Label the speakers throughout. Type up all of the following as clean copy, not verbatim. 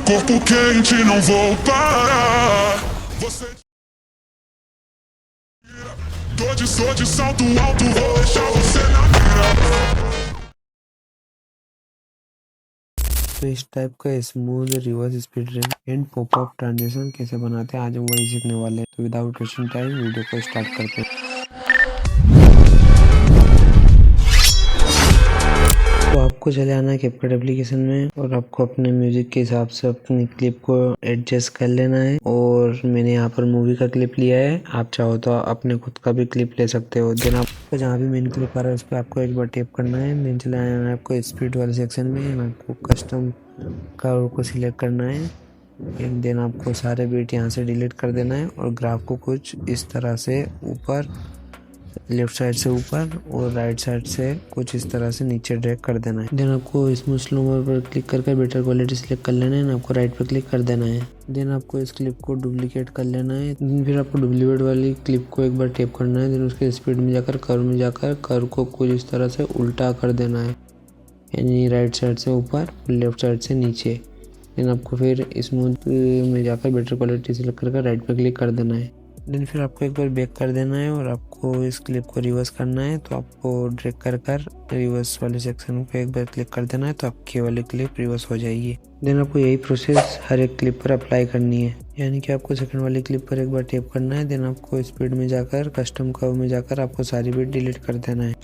Speaker 1: Corpo quente, não vou parar. Você sou de salto alto, vou deixar você na mira.
Speaker 2: तो इस type का smooth reverse speed wrap and pop up transition कैसे बनाते हैं आज हम वही सीखने वाले हैं। तो विदाउट वेस्टिंग टाइम वीडियो को स्टार्ट करते हैं। तो आपको चले आना है कैपकट एप्लीकेशन में और आपको अपने म्यूजिक के हिसाब से अपनी क्लिप को एडजस्ट कर लेना है। और मैंने यहाँ पर मूवी का क्लिप लिया है, आप चाहो तो अपने खुद का भी क्लिप ले सकते हो। देन आपको जहाँ भी मेन क्लिप आ रहा है उस पर आपको एक बार टैप करना है। मेन चले आना है आपको स्पीड वाले सेक्शन में, आपको कस्टम कर्व को सिलेक्ट करना है। देन आपको सारे बीट यहाँ से डिलीट कर देना है और ग्राफ को कुछ इस तरह से ऊपर, लेफ्ट साइड से ऊपर और राइट साइड से कुछ इस तरह से नीचे ड्रैग कर देना है। देन आपको स्मूथ स्लो मोड पर क्लिक करके बेटर क्वालिटी सिलेक्ट कर लेना है। आपको राइट पर क्लिक कर देना है। देन आपको इस क्लिप को डुप्लीकेट कर लेना है। फिर आपको डुप्लीकेट वाली क्लिप को एक बार टैप करना है। देन उसके स्पीड में जाकर कर्व में जाकर कर्व को कुछ इस तरह से उल्टा कर देना है, यानी राइट साइड से ऊपर लेफ्ट साइड से नीचे। देन आपको फिर स्मूथ में जाकर बेटर क्वालिटी सिलेक्ट करके राइट पर क्लिक कर देना है। देन फिर आपको एक बार बैक कर देना है और आपको इस क्लिप को रिवर्स करना है। तो आपको ड्रैग कर रिवर्स वाले सेक्शन पे एक बार क्लिक कर देना है, तो आपकी वाली क्लिप रिवर्स हो जाएगी। देन आपको यही प्रोसेस हर एक क्लिप पर अप्लाई करनी है, यानी कि आपको सेकंड वाली क्लिप पर एक बार टैप करना है। देन आपको स्पीड में जाकर कस्टम कर्व में जाकर आपको सारी बीट डिलीट कर देना है।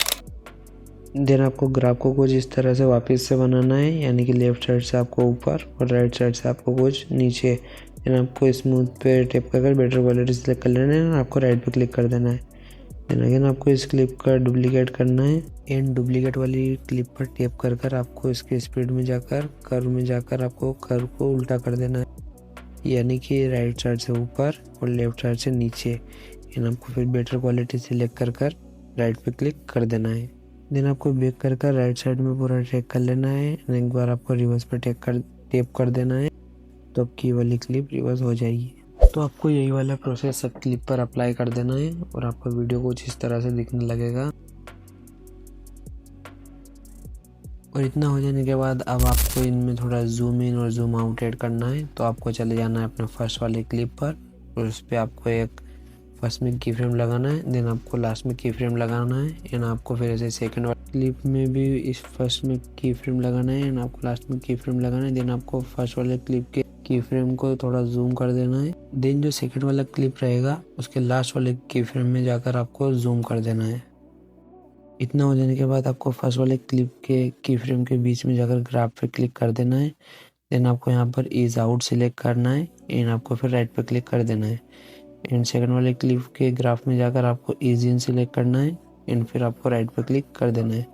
Speaker 2: देन आपको ग्राफ को कुछ इस तरह से वापस से बनाना है, यानी कि लेफ्ट साइड से आपको ऊपर और राइट साइड से आपको कुछ नीचे। देन आपको स्मूथ पे टैप कर बेटर क्वालिटी सेलेक्ट कर लेना है और आपको राइट पे क्लिक कर देना है। देन अगेन आपको इस क्लिप का डुप्लीकेट करना है एंड डुप्लीकेट वाली क्लिप पर टैप कर आपको इसके स्पीड में जाकर कर्व में जाकर आपको कर्व को उल्टा कर देना है, यानी कि राइट साइड से ऊपर और लेफ्ट साइड से नीचे। एंड आपको फिर बेटर क्वालिटी सिलेक्ट कर राइट पे क्लिक कर देना है। देन आपको बैक कर राइट साइड में पूरा ट्रैक कर लेना है। एक बार आपको रिवर्स पे टैप कर देना है, तो आपकी वाली क्लिप रिवर्स हो जाएगी। तो आपको यही वाला प्रोसेस सब क्लिप पर अप्लाई कर देना है और आपका वीडियो कुछ इस तरह से दिखने लगेगा। और इतना हो जाने के बाद अब आपको इनमें थोड़ा जूम इन और जूम आउट ऐड करना है। तो आपको चले जाना है अपने फर्स्ट वाले क्लिप पर और उस पर आपको एक फर्स्ट में की फ्रेम लगाना है। देन आपको लास्ट में की फ्रेम लगाना है एंड आपको फिर ऐसे सेकंड वाली क्लिप में भी इस फर्स्ट में की फ्रेम लगाना है एंड आपको लास्ट में की फ्रेम लगाना है। देन आपको फर्स्ट वाले क्लिप के की फ्रेम को थोड़ा जूम कर देना है। देन जो सेकंड वाला क्लिप रहेगा उसके लास्ट वाले की फ्रेम में जाकर आपको जूम कर देना है। इतना हो जाने के बाद आपको फर्स्ट वाले क्लिप के की फ्रेम के बीच में जाकर ग्राफ पे क्लिक कर देना है। देन आपको यहाँ पर ईज आउट सिलेक्ट करना है एंड आपको फिर राइट पे क्लिक कर देना है। एंड सेकंड वाले क्लिप के ग्राफ में जाकर आपको ईजी इन सिलेक्ट करना है एंड फिर आपको राइट पे क्लिक कर देना है।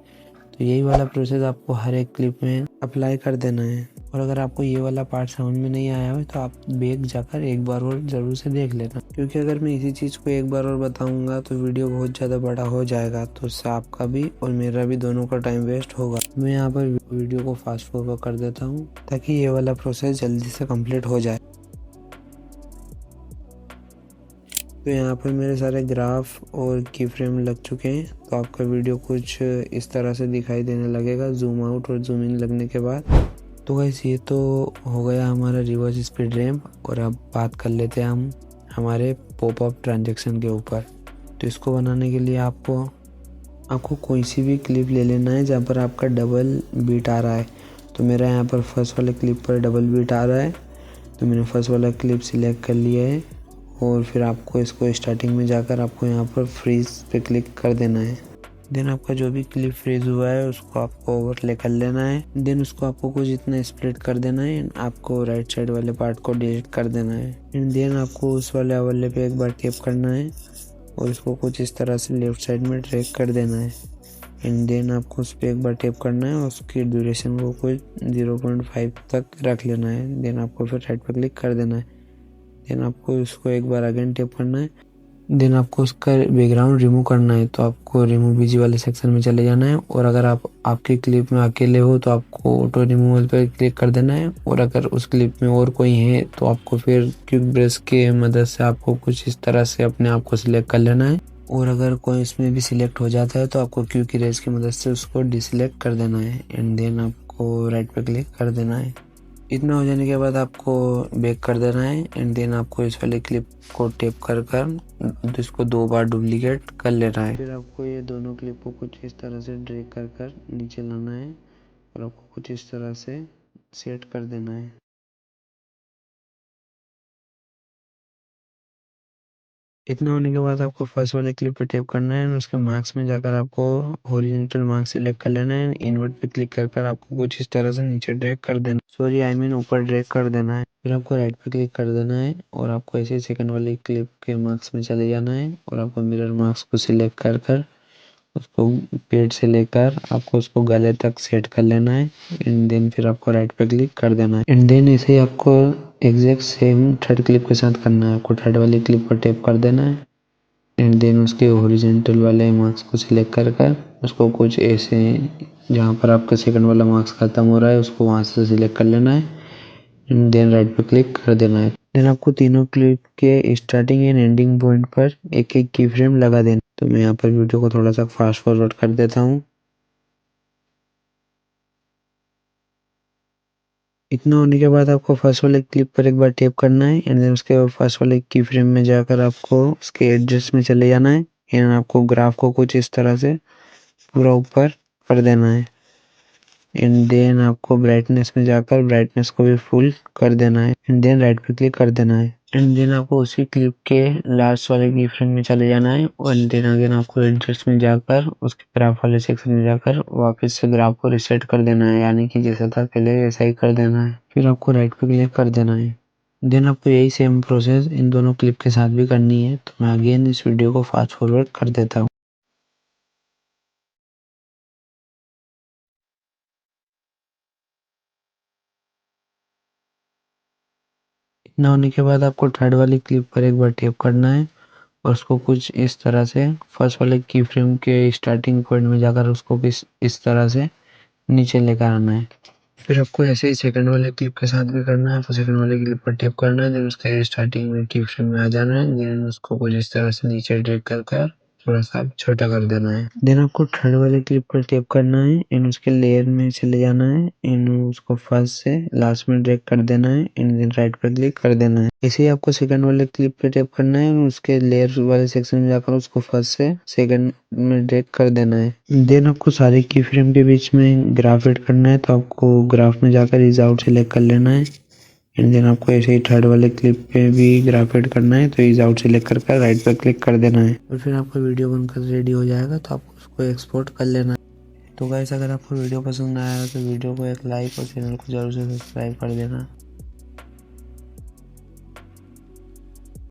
Speaker 2: तो यही वाला प्रोसेस आपको हर एक क्लिप में अप्लाई कर देना है। और अगर आपको ये वाला पार्ट समझ में नहीं आया हो तो आप बैक जाकर एक बार और ज़रूर से देख लेना, क्योंकि अगर मैं इसी चीज़ को एक बार और बताऊंगा तो वीडियो बहुत ज़्यादा बड़ा हो जाएगा, तो उससे आपका भी और मेरा भी दोनों का टाइम वेस्ट होगा। मैं यहाँ पर वीडियो को फास्ट फॉरवर्ड कर देता हूँ ताकि ये वाला प्रोसेस जल्दी से कम्प्लीट हो जाए। तो यहाँ पर मेरे सारे ग्राफ और की फ्रेम लग चुके हैं, तो आपका वीडियो कुछ इस तरह से दिखाई देने लगेगा जूम आउट और जूम इन लगने के बाद। तो गाइस ये तो हो गया हमारा रिवर्स स्पीड रैंप। और अब बात कर लेते हैं हम हमारे पॉप अप ट्रांजैक्शन के ऊपर। तो इसको बनाने के लिए आपको कोई सी भी क्लिप ले लेना है जहाँ पर आपका डबल बीट आ रहा है। तो मेरा यहाँ पर फर्स्ट वाले क्लिप पर डबल बीट आ रहा है, तो मैंने फर्स्ट वाला क्लिप सिलेक्ट कर लिया है और फिर आपको इसको स्टार्टिंग में जाकर आपको यहाँ पर फ्रीज पे क्लिक कर देना है। देन आपका जो भी क्लिप फ्रीज हुआ है उसको आपको ओवरले कर लेना है। देन उसको आपको कुछ इतना स्प्लिट कर देना है, आपको राइट साइड वाले पार्ट को डिलीट कर देना है। एंड देन आपको उस वाले ओवरले पे एक बार टैप करना है और इसको कुछ इस तरह से लेफ्ट साइड में ड्रैग कर देना है। एंड देन आपको उस पर एक बार टैप करना है और उसकी ड्यूरेशन को कुछ 0.5 तक रख लेना है। देन आपको फिर राइट पर क्लिक कर देना है। देन आपको उसको एक बार अगेन टैप करना है। देन आपको उसका बैकग्राउंड रिमूव करना है, तो आपको रिमूव बीजी वाले सेक्शन में चले जाना है। और अगर आप आपकी क्लिप में अकेले हो तो आपको ऑटो रिमूवल पर क्लिक कर देना है। और अगर उस क्लिप में और कोई है तो आपको फिर क्विक ब्रश के मदद से आपको कुछ इस तरह से अपने आप को सिलेक्ट कर लेना है। और अगर कोई इसमें भी सिलेक्ट हो जाता है तो आपको क्विक इरेज की मदद से उसको डिसलेक्ट कर देना है। एंड देन आपको राइट पे क्लिक कर देना है। इतना हो जाने के बाद आपको बैक कर देना है एंड देन आपको इस वाले क्लिप को टेप कर कर इसको 2 बार डुप्लीकेट कर लेना है। फिर आपको ये दोनों क्लिप को कुछ इस तरह से ड्रैग कर कर नीचे लाना है और आपको कुछ इस तरह से सेट कर देना है। इतना होने के बाद आपको फर्स्ट वाले क्लिप पे टैप करना है और उसके मार्क्स में जाकर आपको हॉरिजॉन्टल मार्क्स सिलेक्ट कर लेना है। इन्वर्ट पे क्लिक कर कर आपको कुछ इस तरह से नीचे ड्रैग कर देना, सॉरी आई मीन ऊपर ड्रैग कर देना है। फिर आपको राइट पे क्लिक कर देना है और आपको ऐसे ही सेकंड वाले क्लिप के मार्क्स में चले जाना है और आपको मिरर मार्क्स को सिलेक्ट कर कर उसको पेड़ से लेकर आपको उसको गले तक सेट कर लेना है एंड देन फिर आपको राइट पे क्लिक कर देना है एंड देन इसे आपको एग्जैक्ट सेम थर्ड क्लिप के साथ करना है। आपको थर्ड वाली क्लिप पर टैप कर देना है एंड देन उसके हॉरिजॉन्टल वाले मार्क्स को सिलेक्ट कर कर उसको कुछ ऐसे जहाँ पर आपका सेकंड वाला मार्क्स खत्म हो रहा है उसको वहाँ से सिलेक्ट कर लेना है एंड देन राइट पे क्लिक कर देना है। देन आपको तीनों क्लिप के स्टार्टिंग एंड एंडिंग पॉइंट पर एक एक की फ्रेम लगा देना। तो मैं यहाँ पर वीडियो को थोड़ा सा फास्ट फॉरवर्ड कर देता हूँ। इतना होने के बाद आपको फर्स्ट वाले क्लिप पर एक बार टैप करना है एंड देन उसके बाद फर्स्ट वाले की फ्रेम में जाकर आपको उसके एडजस्ट में चले जाना है एंड आपको ग्राफ को कुछ इस तरह से पूरा ऊपर कर देना है एंड देन आपको ब्राइटनेस में जाकर ब्राइटनेस को भी फुल कर देना है एंड देन राइट पे क्लिक कर देना है एंड देन आपको उसी क्लिप के लास्ट वाले की फ्रेम में चले जाना है और देन अगेन आपको एडजस्ट में जाकर उसके ग्राफ वाले सेक्शन में जाकर वापस से ग्राफ को रिसेट कर देना है, यानी कि जैसा था पहले वैसा ही कर देना है। फिर आपको राइट पे क्लिक कर देना है। देन आपको यही सेम प्रोसेस इन दोनों क्लिप के साथ भी करनी है। तो मैं अगेन इस वीडियो को फास्ट फॉरवर्ड कर देता हूँ। इतना होने के बाद आपको थर्ड वाली क्लिप पर एक बार टैप करना है और उसको कुछ इस तरह से फर्स्ट वाले की फ्रेम के स्टार्टिंग पॉइंट में जाकर उसको इस तरह से नीचे लेकर आना है। फिर आपको ऐसे ही सेकंड वाले क्लिप के साथ भी करना है। तो सेकंड वाले क्लिप पर टैप करना है, देन उसके स्टार्टिंग में की फ्रेम में आ जाना है, देन उसको कुछ इस तरह से नीचे ड्रैग कर कर थोड़ा सा छोटा कर देना है। देन आपको थर्ड वाले क्लिप पर टैप करना है एंड उसके लेयर में चले जाना है एंड उसको फर्स्ट से लास्ट में ड्रैग कर देना है एंड देन राइट पर क्लिक कर देना है। ऐसे ही आपको सेकंड वाले क्लिप पे टैप करना है और उसके लेयर वाले सेक्शन में जाकर उसको फर्स्ट से सेकंड में ड्रैग कर देना है। देन आपको सारे की फ्रेम के बीच में ग्राफ ऐड करना है, तो आपको ग्राफ में जाकर इज आउट सेलेक्ट कर लेना है एंड देन आपको ऐसे ही थर्ड वाले क्लिप पे भी ग्राफ ऐड करना है, तो इज आउट सेलेक्ट कर राइट पर क्लिक कर देना है और फिर आपका वीडियो बनकर रेडी हो जाएगा। तो आपको उसको एक्सपोर्ट कर लेना है। तो गाइस, अगर आपको वीडियो पसंद आया तो वीडियो को एक लाइक और चैनल को जरूर से सब्सक्राइब कर देना।